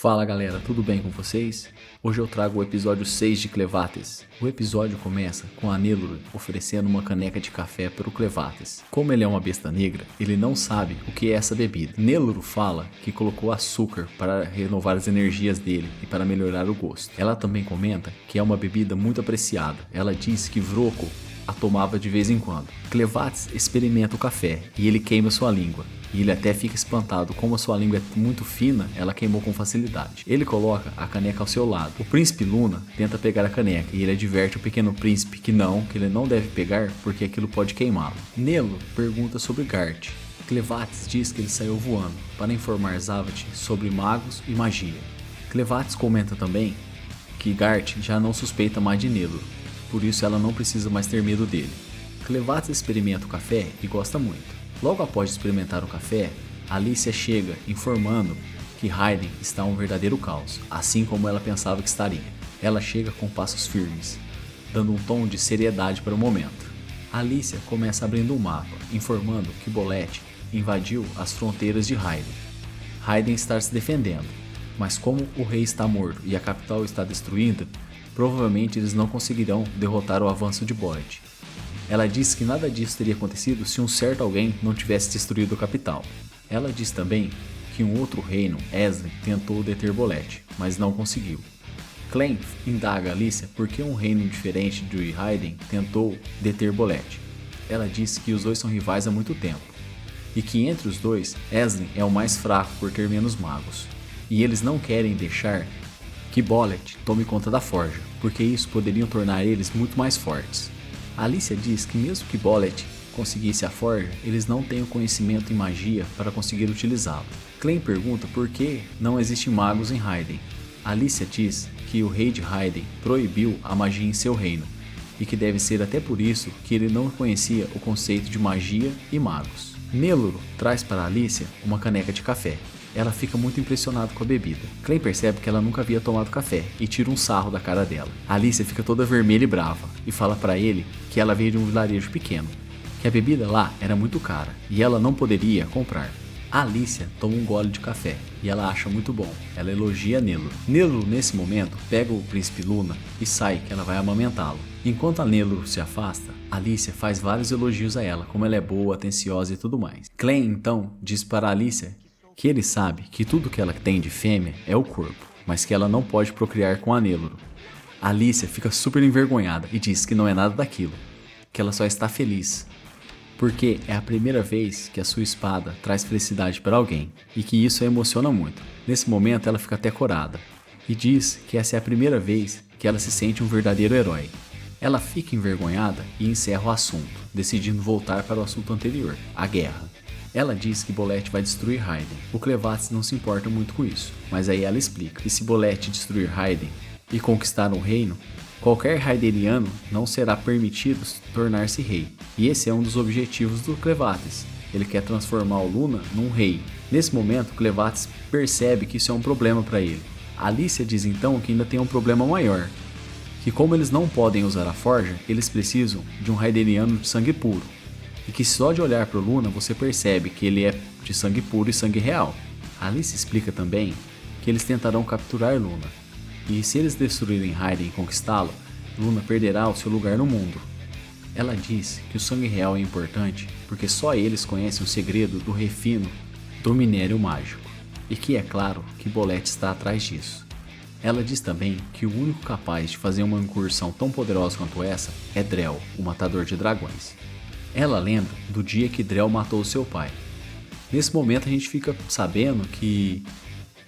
Fala galera, tudo bem com vocês? Hoje eu trago o episódio 6 de Clevates. O episódio começa com a Nellore oferecendo uma caneca de café para o Clevates. Como ele é uma besta negra, ele não sabe o que é essa bebida. Nellore fala que colocou açúcar para renovar as energias dele e para melhorar o gosto. Ela também comenta que é uma bebida muito apreciada. Ela diz que Vrocco a tomava de vez em quando. Clevates experimenta o café e ele queima sua língua. E ele até fica espantado, como a sua língua é muito fina, ela queimou com facilidade. Ele coloca a caneca ao seu lado. O príncipe Luna tenta pegar a caneca e ele adverte o pequeno príncipe que ele não deve pegar porque aquilo pode queimá-lo. Nellore pergunta sobre Gart. Clevates diz que ele saiu voando para informar Zavati sobre magos e magia. Clevates comenta também que Gart já não suspeita mais de Nellore, por isso ela não precisa mais ter medo dele. Clevates experimenta o café e gosta muito. Logo após experimentar o café, Alicia chega informando que Hayden está um verdadeiro caos, assim como ela pensava que estaria. Ela chega com passos firmes, dando um tom de seriedade para o momento. Alicia começa abrindo um mapa, informando que Bolette invadiu as fronteiras de Hayden. Hayden está se defendendo, mas como o rei está morto e a capital está destruída, provavelmente eles não conseguirão derrotar o avanço de Bolette. Ela diz que nada disso teria acontecido se um certo alguém não tivesse destruído a capital. Ela diz também que um outro reino, Eslen, tentou deter Bolette, mas não conseguiu. Clem indaga Alicia por que um reino diferente de Hayden tentou deter Bolette. Ela diz que os dois são rivais há muito tempo, e que entre os dois, Eslen é o mais fraco por ter menos magos, e eles não querem deixar que Bolette tome conta da forja, porque isso poderia tornar eles muito mais fortes. Alicia diz que mesmo que Bolette conseguisse a forja, eles não têm o conhecimento em magia para conseguir utilizá-lo. Clem pergunta por que não existem magos em Hayden. Alicia diz que o rei de Hayden proibiu a magia em seu reino, e que deve ser até por isso que ele não conhecia o conceito de magia e magos. Nellore traz para Alicia uma caneca de café. Ela fica muito impressionada com a bebida. Clem percebe que ela nunca havia tomado café e tira um sarro da cara dela. Alicia fica toda vermelha e brava e fala para ele que ela veio de um vilarejo pequeno, que a bebida lá era muito cara e ela não poderia comprar. A Alicia toma um gole de café e ela acha muito bom. Ela elogia Nellore. Nellore, nesse momento, pega o príncipe Luna e sai que ela vai amamentá-lo. Enquanto a Nellore se afasta, Alicia faz vários elogios a ela, como ela é boa, atenciosa e tudo mais. Clem então diz para Alicia que ele sabe que tudo que ela tem de fêmea é o corpo, mas que ela não pode procriar com a Nellore. Alicia fica super envergonhada e diz que não é nada daquilo, que ela só está feliz, porque é a primeira vez que a sua espada traz felicidade para alguém, e que isso a emociona muito. Nesse momento ela fica até corada, e diz que essa é a primeira vez que ela se sente um verdadeiro herói. Ela fica envergonhada e encerra o assunto, decidindo voltar para o assunto anterior, a guerra. Ela diz que Bolette vai destruir Hayden. O Clevates não se importa muito com isso, mas aí ela explica que se Bolette destruir Hayden e conquistar um reino, qualquer Haydeniano não será permitido tornar-se rei. E esse é um dos objetivos do Clevates. Ele quer transformar o Luna num rei. Nesse momento, Clevates percebe que isso é um problema para ele. Alicia diz então que ainda tem um problema maior, que como eles não podem usar a forja, eles precisam de um Haydeniano de sangue puro. E que só de olhar para o Luna você percebe que ele é de sangue puro e sangue real. Alice explica também que eles tentarão capturar Luna, e se eles destruírem Hayden e conquistá-lo, Luna perderá o seu lugar no mundo. Ela diz que o sangue real é importante porque só eles conhecem o segredo do refino do minério mágico, e que é claro que Bolette está atrás disso. Ela diz também que o único capaz de fazer uma incursão tão poderosa quanto essa é Drell, o matador de dragões. Ela lembra do dia que Drell matou seu pai. Nesse momento a gente fica sabendo que,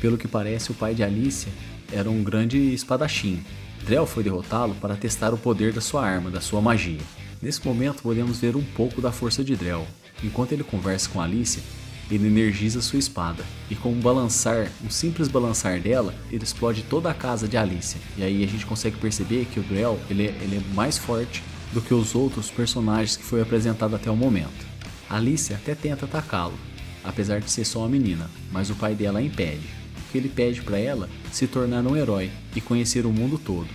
pelo que parece, o pai de Alicia era um grande espadachim. Drell foi derrotá-lo para testar o poder da sua arma, da sua magia. Nesse momento podemos ver um pouco da força de Drell. Enquanto ele conversa com Alicia, ele energiza sua espada, e com um simples balançar dela, ele explode toda a casa de Alicia. E aí a gente consegue perceber que o Drell ele é mais forte do que os outros personagens que foi apresentado até o momento. Alicia até tenta atacá-lo, apesar de ser só uma menina, mas o pai dela a impede, porque ele pede para ela se tornar um herói e conhecer o mundo todo.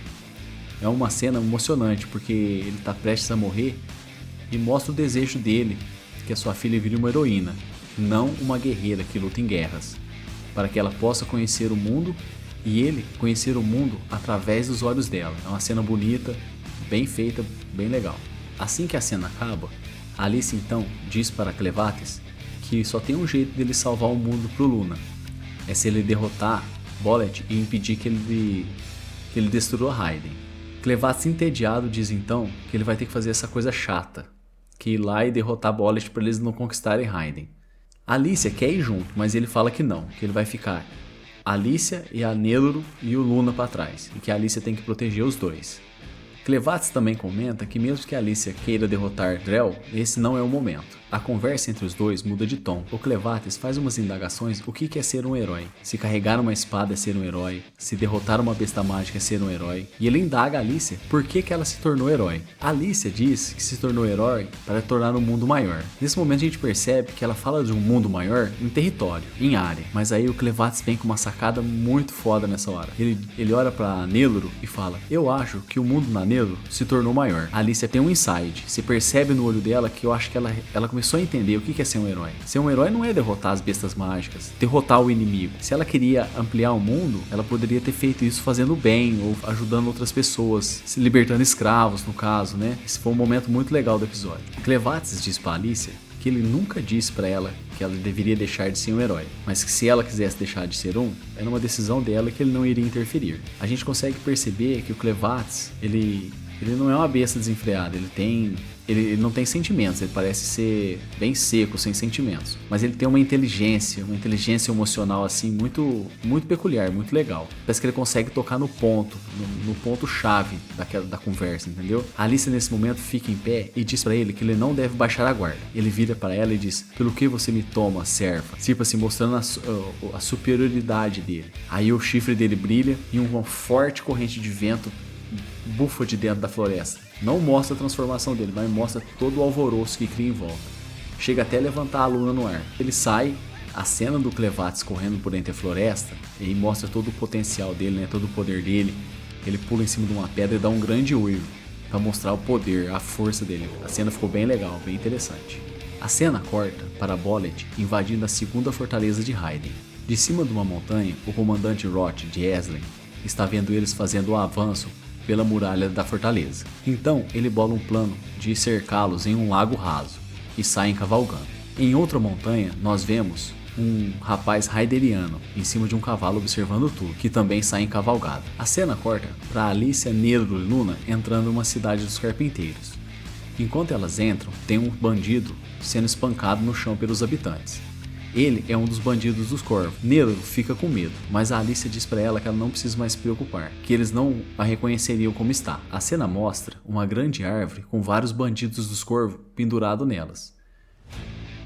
É uma cena emocionante, porque ele está prestes a morrer e mostra o desejo dele, que a sua filha vire uma heroína, não uma guerreira que luta em guerras. para que ela possa conhecer o mundo e ele conhecer o mundo através dos olhos dela. É uma cena bonita, bem feita, bem legal. Assim que a cena acaba, Alice então diz para Clevates que só tem um jeito dele salvar o mundo pro Luna. É se ele derrotar Bolette e impedir que ele destrua Raiden. Clevates entediado diz então que ele vai ter que fazer essa coisa chata, que ir lá e derrotar Bolette para eles não conquistarem Raiden. Alicia quer ir junto, mas ele fala que não, que ele vai ficar Alicia e a Nellore e o Luna para trás, e que a Alicia tem que proteger os dois. Clevates também comenta que mesmo que a Alicia queira derrotar Drell, esse não é o momento. A conversa entre os dois muda de tom. O Clevates faz umas indagações o que é ser um herói. Se carregar uma espada é ser um herói, se derrotar uma besta mágica é ser um herói. E ele indaga a Alicia por que ela se tornou herói. A Alicia diz que se tornou herói para tornar o mundo maior. Nesse momento a gente percebe que ela fala de um mundo maior em território, em área. Mas aí o Clevates vem com uma sacada muito foda nessa hora. Ele olha pra Nellore e fala: eu acho que o mundo na Nellore se tornou maior. A Alicia tem um insight. Se percebe no olho dela que eu acho que ela começou a entender o que é ser um herói. Ser um herói não é derrotar as bestas mágicas, derrotar o inimigo. Se ela queria ampliar o mundo, ela poderia ter feito isso fazendo bem ou ajudando outras pessoas, se libertando escravos, no caso, né? Esse foi um momento muito legal do episódio. Clevates diz pra Alicia que ele nunca disse pra ela que ela deveria deixar de ser um herói, mas que se ela quisesse deixar de ser um, era uma decisão dela que ele não iria interferir. A gente consegue perceber que o Clevates, ele não é uma besta desenfreada, ele não tem sentimentos, ele parece ser bem seco, sem sentimentos, mas ele tem uma inteligência emocional assim muito, muito peculiar, muito legal. Parece que ele consegue tocar no ponto chave da conversa, entendeu? A Alicia nesse momento fica em pé e diz pra ele que ele não deve baixar a guarda. Ele vira para ela e diz: pelo que você me toma, serva? Tipo assim, mostrando a superioridade dele. Aí o chifre dele brilha e uma forte corrente de vento bufa de dentro da floresta. Não mostra a transformação dele, mas mostra todo o alvoroço que cria em volta. Chega até a levantar a Luna no ar. Ele sai, a cena do Clevates correndo por entre a floresta, e mostra todo o potencial dele, né, todo o poder dele. Ele pula em cima de uma pedra e dá um grande uivo para mostrar o poder, a força dele. A cena ficou bem legal, bem interessante. A cena corta para Bolette invadindo a segunda fortaleza de Raiden. De cima de uma montanha, o comandante Roth de Eslen está vendo eles fazendo o avanço pela muralha da fortaleza. Então ele bola um plano de cercá-los em um lago raso e saem cavalgando. Em outra montanha nós vemos um rapaz raideriano em cima de um cavalo observando tudo, que também sai em cavalgada. A cena corta para Alicia, Nellore e Luna entrando numa cidade dos carpinteiros. Enquanto elas entram, tem um bandido sendo espancado no chão pelos habitantes. Ele é um dos bandidos dos corvos. Nellore fica com medo, mas a Alicia diz pra ela que ela não precisa mais se preocupar, que eles não a reconheceriam como está. A cena mostra uma grande árvore com vários bandidos dos corvos pendurados nelas.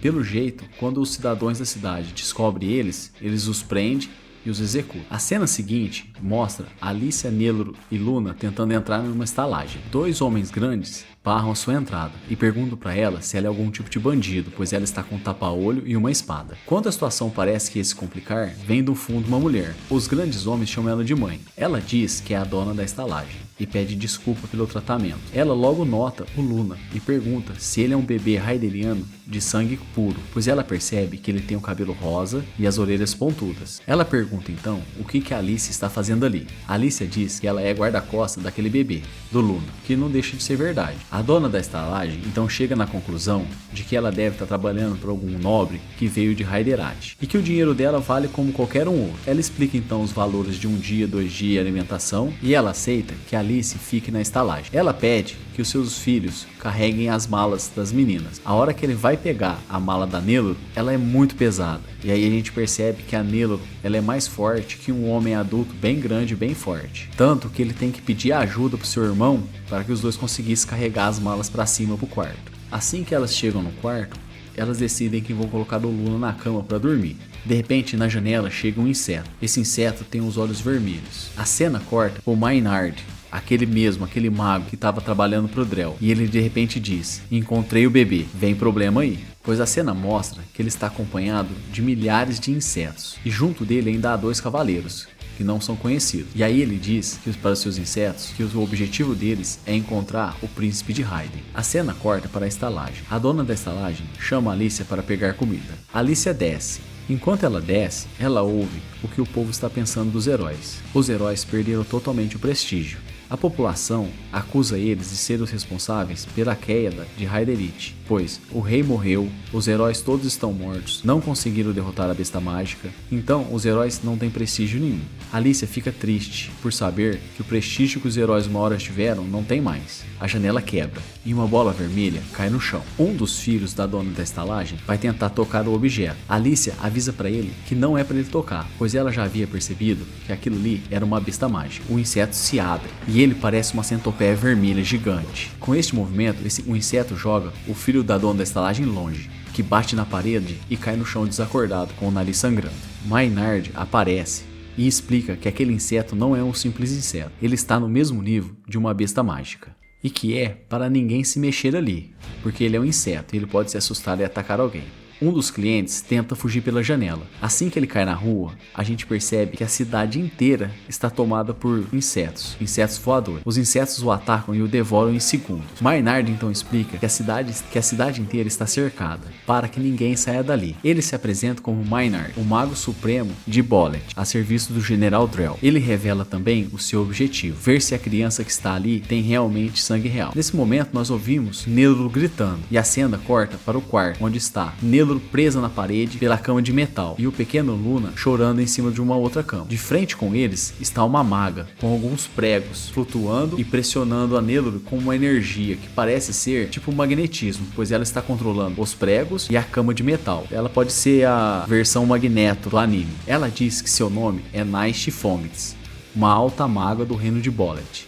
Pelo jeito, quando os cidadãos da cidade descobrem eles os prendem e os executam. A cena seguinte mostra Alicia, Nellore e Luna tentando entrar numa estalagem. Dois homens grandes barram a sua entrada e perguntam para ela se ela é algum tipo de bandido, pois ela está com um tapa-olho e uma espada. Quando a situação parece que ia se complicar, vem do fundo uma mulher. Os grandes homens chamam ela de mãe. Ela diz que é a dona da estalagem e pede desculpa pelo tratamento. Ela logo nota o Luna e pergunta se ele é um bebê raideriano de sangue puro, pois ela percebe que ele tem o cabelo rosa e as orelhas pontudas. Ela pergunta então o que a Alicia está fazendo ali. A Alicia diz que ela é guarda-costas daquele bebê, do Luna, que não deixa de ser verdade. A dona da estalagem então chega na conclusão de que ela deve estar trabalhando para algum nobre que veio de Raiderate e que o dinheiro dela vale como qualquer um outro. Ela explica então os valores de 1 dia, 2 dias, alimentação, e ela aceita que a Alice fique na estalagem. Ela pede que os seus filhos carreguem as malas das meninas. A hora que ele vai pegar a mala da Nellore, ela é muito pesada. E aí a gente percebe que a Nellore, ela é mais forte que um homem adulto bem grande e bem forte. Tanto que ele tem que pedir ajuda pro seu irmão para que os dois conseguissem carregar as malas para cima pro quarto. Assim que elas chegam no quarto, elas decidem que vão colocar o Luna na cama para dormir. De repente, na janela chega um inseto. Esse inseto tem os olhos vermelhos. A cena corta o Maynard, aquele mago que estava trabalhando pro Drell, e ele de repente diz: encontrei o bebê, vem problema aí. Pois a cena mostra que ele está acompanhado de milhares de insetos, e junto dele ainda há 2 cavaleiros, que não são conhecidos. E aí ele diz que para os seus insetos que o objetivo deles é encontrar o príncipe de Raiden. A cena corta para a estalagem. A dona da estalagem chama a Alicia para pegar comida. A Alicia desce Enquanto ela desce, ela ouve o que o povo está pensando dos heróis. Os heróis perderam totalmente o prestígio. A população acusa eles de serem os responsáveis pela queda de Hyderite, pois o rei morreu, os heróis todos estão mortos, não conseguiram derrotar a besta mágica, então os heróis não têm prestígio nenhum. Alicia fica triste por saber que o prestígio que os heróis uma hora tiveram não tem mais. A janela quebra e uma bola vermelha cai no chão. Um dos filhos da dona da estalagem vai tentar tocar o objeto. Alicia avisa para ele que não é para ele tocar, pois ela já havia percebido que aquilo ali era uma besta mágica. O inseto se abre e ele parece uma centopeia vermelha gigante. Com este movimento, o inseto joga o filho da dona da estalagem longe, que bate na parede e cai no chão desacordado com o nariz sangrando. Maynard aparece e explica que aquele inseto não é um simples inseto, ele está no mesmo nível de uma besta mágica. E que é para ninguém se mexer ali, porque ele é um inseto e ele pode se assustar e atacar alguém. Um dos clientes tenta fugir pela janela. Assim que ele cai na rua, a gente percebe que a cidade inteira está tomada por insetos voadores. Os insetos o atacam e o devoram em segundos. Maynard então explica que a cidade inteira está cercada, para que ninguém saia dali. Ele se apresenta como Maynard, o mago supremo de Bolet, a serviço do General Drell. Ele revela também o seu objetivo, ver se a criança que está ali tem realmente sangue real. Nesse momento nós ouvimos Néloro gritando, e a cena corta para o quarto, onde está Néloro presa na parede pela cama de metal e o pequeno Luna chorando em cima de uma outra cama. De frente com eles está uma maga com alguns pregos flutuando e pressionando a Néloro com uma energia que parece ser tipo magnetismo, pois ela está controlando os pregos e a cama de metal. Ela pode ser a versão Magneto do anime. Ela diz que seu nome é Naish Fongits, uma alta maga do reino de Bolet.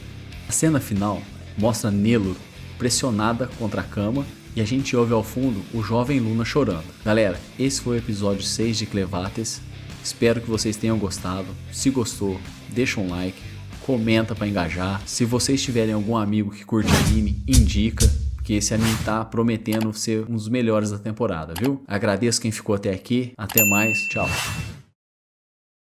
A cena final mostra Néloro pressionada contra a cama e a gente ouve ao fundo o jovem Luna chorando. Galera, esse foi o episódio 6 de Clevates. Espero que vocês tenham gostado. Se gostou, deixa um like, comenta para engajar. Se vocês tiverem algum amigo que curte anime, indica, porque esse anime tá prometendo ser um dos melhores da temporada, viu? Agradeço quem ficou até aqui. Até mais. Tchau.